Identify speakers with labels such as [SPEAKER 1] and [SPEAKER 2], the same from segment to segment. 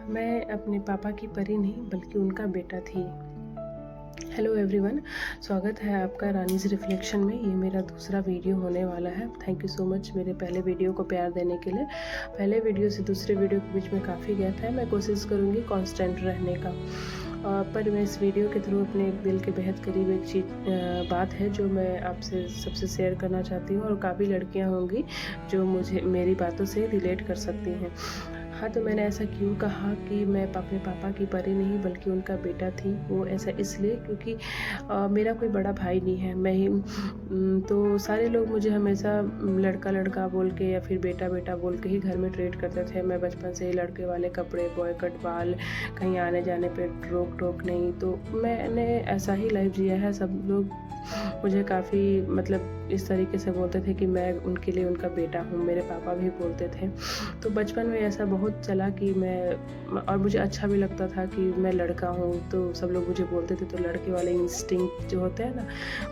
[SPEAKER 1] मैं अपने पापा की परी नहीं बल्कि उनका बेटा थी। हेलो एवरीवन, स्वागत है आपका रानीज़ रिफ्लेक्शन में। ये मेरा दूसरा वीडियो होने वाला है। थैंक यू सो मच मेरे पहले वीडियो को प्यार देने के लिए। पहले वीडियो से दूसरे वीडियो के बीच में काफ़ी गैप है। मैं कोशिश करूँगी कांस्टेंट रहने का। पर मैं इस वीडियो के थ्रू अपने दिल के बेहद करीब एक बात है जो मैं आपसे सबसे शेयर करना चाहती हूँ, और काफ़ी लड़कियाँ होंगी जो मुझे मेरी बातों से रिलेट कर सकती हैं। हाँ, तो मैंने ऐसा क्यों कहा कि मैं अपने पापा की परी नहीं बल्कि उनका बेटा थी। वो ऐसा इसलिए क्योंकि मेरा कोई बड़ा भाई नहीं है, मैं ही तो सारे लोग मुझे हमेशा लड़का लड़का बोल के या फिर बेटा बेटा बोल के ही घर में ट्रीट करते थे। मैं बचपन से ही लड़के वाले कपड़े, बॉय कट बाल, कहीं आने जाने पे रोक टोक नहीं, तो मैंने ऐसा ही लाइफ जिया है। सब लोग मुझे काफ़ी मतलब इस तरीके से बोलते थे कि मैं उनके लिए उनका बेटा हूँ। मेरे पापा भी बोलते थे। तो बचपन में ऐसा बहुत चला कि और मुझे अच्छा भी लगता था कि मैं लड़का हूँ, तो सब लोग मुझे बोलते थे। तो लड़के वाले इंस्टिंक्ट जो होते हैं ना,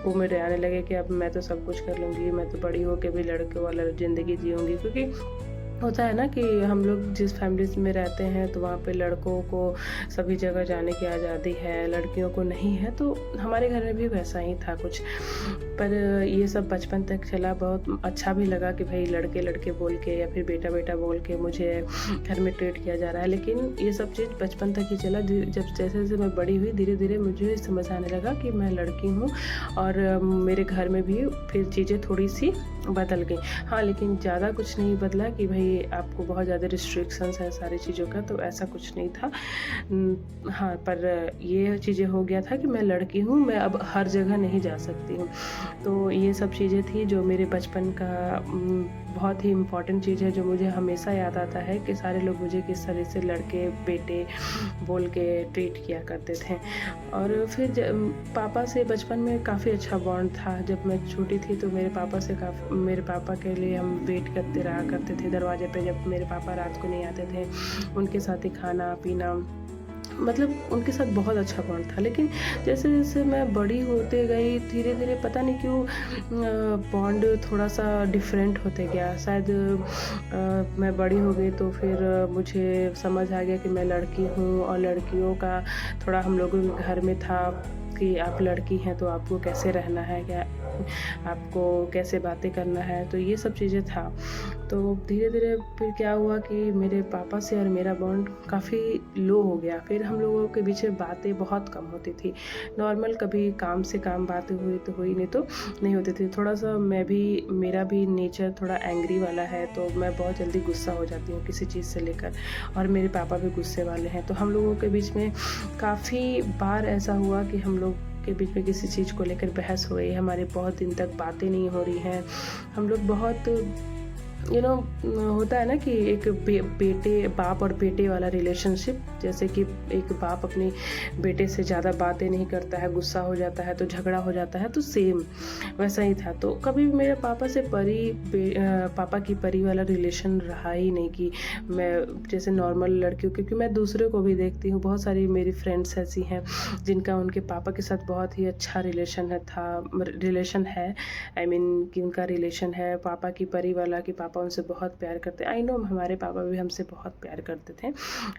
[SPEAKER 1] वो मेरे आने लगे कि अब मैं तो सब कुछ कर लूँगी, मैं तो बड़ी होके भी लड़के वाला ज़िंदगी जीऊँगी। क्योंकि होता है ना कि हम लोग जिस फैमिलीज़ में रहते हैं तो वहाँ पे लड़कों को सभी जगह जाने की आज़ादी है, लड़कियों को नहीं है। तो हमारे घर में भी वैसा ही था कुछ। पर ये सब बचपन तक चला। बहुत अच्छा भी लगा कि भाई लड़के लड़के बोल के या फिर बेटा बेटा बोल के मुझे घर में ट्रीट किया जा रहा है। लेकिन ये सब चीज़ बचपन तक ही चला। जब जैसे जैसे मैं बड़ी हुई, धीरे धीरे मुझे समझ आने लगा कि मैं लड़की हूँ, और मेरे घर में भी फिर चीज़ें थोड़ी सी बदल गई। हाँ, लेकिन ज़्यादा कुछ नहीं बदला कि भाई आपको बहुत ज़्यादा रिस्ट्रिक्शंस है सारी चीज़ों का, तो ऐसा कुछ नहीं था। हाँ, पर ये चीज़ें हो गया था कि मैं लड़की हूँ, मैं अब हर जगह नहीं जा सकती हूँ। तो ये सब चीज़ें थी जो मेरे बचपन का बहुत ही इम्पॉर्टेंट चीज़ है, जो मुझे हमेशा याद आता है कि सारे लोग मुझे किस तरह से लड़के बेटे बोल के ट्रीट किया करते थे। और फिर पापा से बचपन में काफ़ी अच्छा बॉन्ड था। जब मैं छोटी थी तो मेरे पापा के लिए हम वेट करते रहा करते थे दरवाजे पे। जब मेरे पापा रात को नहीं आते थे, उनके साथ ही खाना पीना, मतलब उनके साथ बहुत अच्छा बॉन्ड था। लेकिन जैसे जैसे मैं बड़ी होते गई, धीरे धीरे पता नहीं क्यों बॉन्ड थोड़ा सा डिफरेंट होते गया। शायद मैं बड़ी हो गई तो फिर मुझे समझ आ गया कि मैं लड़की हूँ, और लड़कियों का थोड़ा हम लोगों के घर में था कि आप लड़की हैं तो आपको कैसे रहना है, क्या आपको कैसे बातें करना है, तो ये सब चीज़ें था। तो धीरे धीरे फिर क्या हुआ कि मेरे पापा से और मेरा बॉन्ड काफ़ी लो हो गया। फिर हम लोगों के बीच में बातें बहुत कम होती थी। नॉर्मल कभी काम से काम बातें हुई तो हुई, नहीं तो नहीं होती थी। थोड़ा सा मेरा भी नेचर थोड़ा एंग्री वाला है, तो मैं बहुत जल्दी गुस्सा हो जाती हूँ किसी चीज़ से लेकर, और मेरे पापा भी गुस्से वाले हैं। तो हम लोगों के बीच में काफ़ी बार ऐसा हुआ कि हम लोग के बीच में किसी चीज़ को लेकर बहस हो गई। हमारे बहुत दिन तक बातें नहीं हो रही हैं। हम लोग बहुत होता है ना कि एक बेटे बाप और बेटे वाला रिलेशनशिप, जैसे कि एक बाप अपनी बेटे से ज़्यादा बातें नहीं करता है, गुस्सा हो जाता है तो झगड़ा हो जाता है, तो सेम वैसा ही था। तो कभी भी मेरे पापा से पापा की परी वाला रिलेशन रहा ही नहीं कि मैं जैसे नॉर्मल लड़कियों, क्योंकि मैं दूसरे को भी देखती हूँ, बहुत सारी मेरी फ्रेंड्स ऐसी हैं जिनका उनके पापा के साथ बहुत ही अच्छा रिलेशन है। आई मीन कि उनका रिलेशन है पापा की परी वाला, कि पापा उनसे बहुत प्यार करते हैं। आई नो हमारे पापा भी हमसे बहुत प्यार करते थे।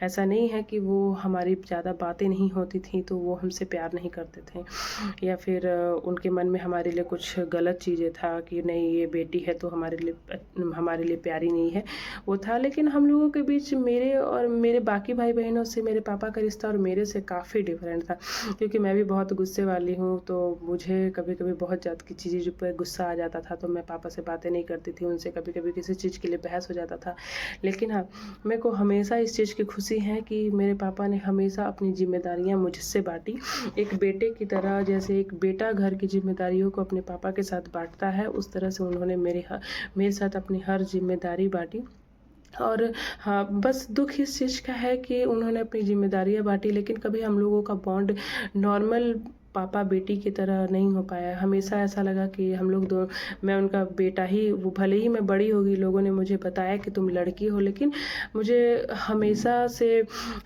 [SPEAKER 1] ऐसा नहीं है कि वो हमारी ज़्यादा बातें नहीं होती थी तो वो हमसे प्यार नहीं करते थे, या फिर उनके मन में हमारे लिए कुछ गलत चीज़ें था कि नहीं ये बेटी है तो हमारे लिए प्यारी नहीं है, वो था। लेकिन हम लोगों के बीच, मेरे और मेरे बाकी भाई बहनों से मेरे पापा का रिश्ता और मेरे से काफ़ी डिफरेंट था। क्योंकि मैं भी बहुत गुस्से वाली हूँ, तो मुझे कभी कभी बहुत ज़्यादा की चीज़ें जो पर गुस्सा आ जाता था, तो मैं पापा से बातें नहीं करती थी। उनसे कभी कभी किसी चीज़ के लिए बहस हो जाता था। लेकिन हाँ, मेरे को हमेशा इस चीज़ की खुशी है कि मेरे पापा ने हमेशा अपनी जिम्मेदारियाँ मुझसे बांटी। एक बेटे की तरह, जैसे एक बेटा घर की जिम्मेदारियों को अपने पापा के साथ बांटता है, उस तरह से उन्होंने मेरे साथ अपनी हर जिम्मेदारी बांटी। और हाँ, बस दुःख इस चीज़ का है कि उन्होंने अपनी ज़िम्मेदारियाँ बाँटी, लेकिन कभी हम लोगों का बॉन्ड नॉर्मल पापा बेटी की तरह नहीं हो पाया। हमेशा ऐसा लगा कि हम लोग दो मैं उनका बेटा ही, वो भले ही मैं बड़ी हो गई, लोगों ने मुझे बताया कि तुम लड़की हो, लेकिन मुझे हमेशा से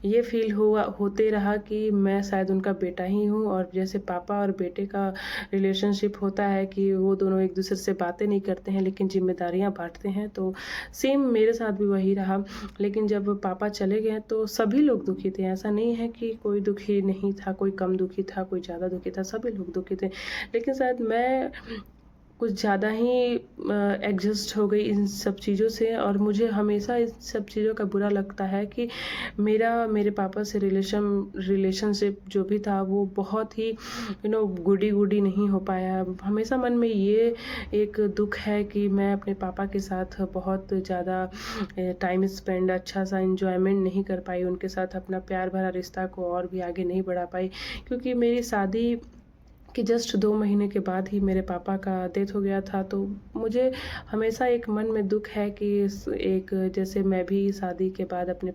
[SPEAKER 1] ये फ़ील होते रहा कि मैं शायद उनका बेटा ही हूँ। और जैसे पापा और बेटे का रिलेशनशिप होता है कि वो दोनों एक दूसरे से बातें नहीं करते हैं लेकिन ज़िम्मेदारियाँ बाँटते हैं, तो सेम मेरे साथ भी वही रहा। लेकिन जब पापा चले गए तो सभी लोग दुखी थे, ऐसा नहीं है कि कोई दुखी नहीं था, कोई कम दुखी था, कोई ज़्यादा दुखी था, सभी लोग दुखी थे। लेकिन शायद मैं कुछ ज़्यादा ही एडजस्ट हो गई इन सब चीज़ों से, और मुझे हमेशा इन सब चीज़ों का बुरा लगता है कि मेरे पापा से रिलेशनशिप जो भी था वो बहुत ही गुडी गुडी नहीं हो पाया। हमेशा मन में ये एक दुख है कि मैं अपने पापा के साथ बहुत ज़्यादा टाइम स्पेंड, अच्छा सा इंजॉयमेंट नहीं कर पाई, उनके साथ अपना प्यार भरा रिश्ता को और भी आगे नहीं बढ़ा पाई, क्योंकि मेरी शादी कि जस्ट 2 महीने के बाद ही मेरे पापा का डेथ हो गया था। तो मुझे हमेशा एक मन में दुःख है कि एक जैसे मैं भी शादी के बाद अपने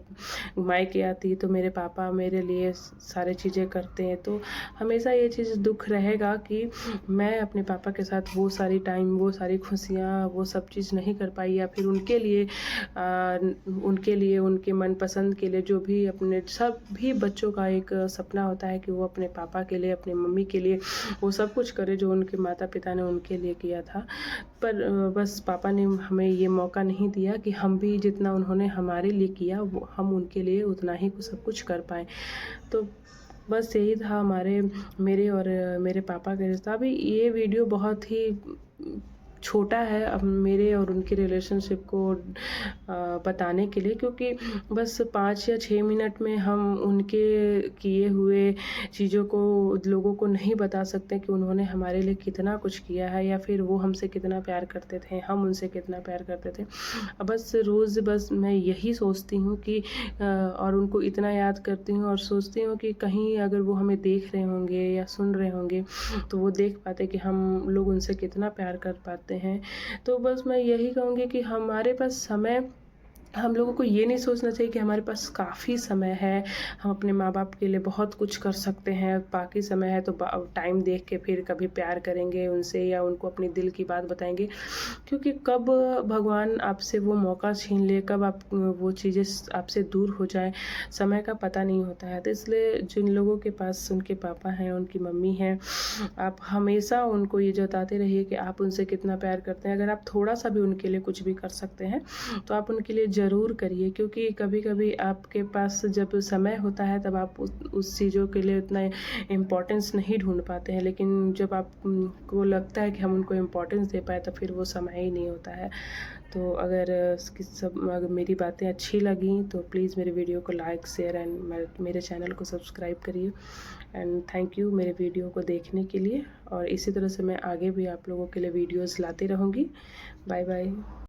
[SPEAKER 1] मायके आती तो मेरे पापा मेरे लिए सारी चीज़ें करते हैं, तो हमेशा ये चीज़ दुःख रहेगा कि मैं अपने पापा के साथ वो सारी टाइम, वो सारी खुशियाँ, वो सब चीज़ नहीं कर पाई, या फिर उनके लिए उनके मनपसंद के लिए जो भी अपने सभी बच्चों का एक सपना होता है कि वो अपने पापा के लिए, अपने मम्मी के लिए वो सब कुछ करे जो उनके माता-पिता ने उनके लिए किया था। पर बस पापा ने हमें ये मौका नहीं दिया कि हम भी जितना उन्होंने हमारे लिए किया वो हम उनके लिए उतना ही सब कुछ कर पाएँ। तो बस यही था मेरे और मेरे पापा का रिश्ता। अभी ये वीडियो बहुत ही छोटा है अब मेरे और उनके रिलेशनशिप को बताने के लिए, क्योंकि बस 5 या 6 मिनट में हम उनके किए हुए चीज़ों को लोगों को नहीं बता सकते कि उन्होंने हमारे लिए कितना कुछ किया है, या फिर वो हमसे कितना प्यार करते थे, हम उनसे कितना प्यार करते थे। बस रोज़ बस मैं यही सोचती हूँ कि और उनको इतना याद करती हूँ और सोचती हूँ कि कहीं अगर वो हमें देख रहे होंगे या सुन रहे होंगे तो वो देख पाते कि हम लोग उनसे कितना प्यार कर पाते हैं। तो बस मैं यही कहूँगी कि हमारे पास समय, हम लोगों को ये नहीं सोचना चाहिए कि हमारे पास काफ़ी समय है, हम अपने माँ-बाप के लिए बहुत कुछ कर सकते हैं, बाकी समय है तो टाइम देख के फिर कभी प्यार करेंगे उनसे या उनको अपनी दिल की बात बताएँगे। क्योंकि कब भगवान आपसे वो मौका छीन ले, कब आप वो चीज़ें आपसे दूर हो जाएँ, समय का पता नहीं होता है। तो इसलिए जिन लोगों के पास उनके पापा हैं, उनकी मम्मी हैं, आप हमेशा उनको ये जताते रहिए कि आप उनसे कितना प्यार करते हैं। अगर आप थोड़ा-सा भी उनके लिए कुछ भी कर सकते हैं, तो आप उनके लिए ज़रूर करिए, क्योंकि कभी-कभी आपके पास जब समय होता है तब आप उस चीज़ों के लिए उतना इम्पोर्टेंस नहीं ढूँढ पाते हैं, लेकिन जब को लगता है कि हम उनको इम्पोर्टेंस दे पाएँ तो फिर वो समय ही नहीं होता है। तो अगर मेरी बातें अच्छी लगीं तो प्लीज़ मेरे वीडियो को लाइक, शेयर एंड मेरे चैनल को सब्सक्राइब करिए। एंड थैंक यू मेरे वीडियो को देखने के लिए, और इसी तरह से मैं आगे भी आप लोगों के लिए वीडियोज़ लाती रहूँगी। Bye bye.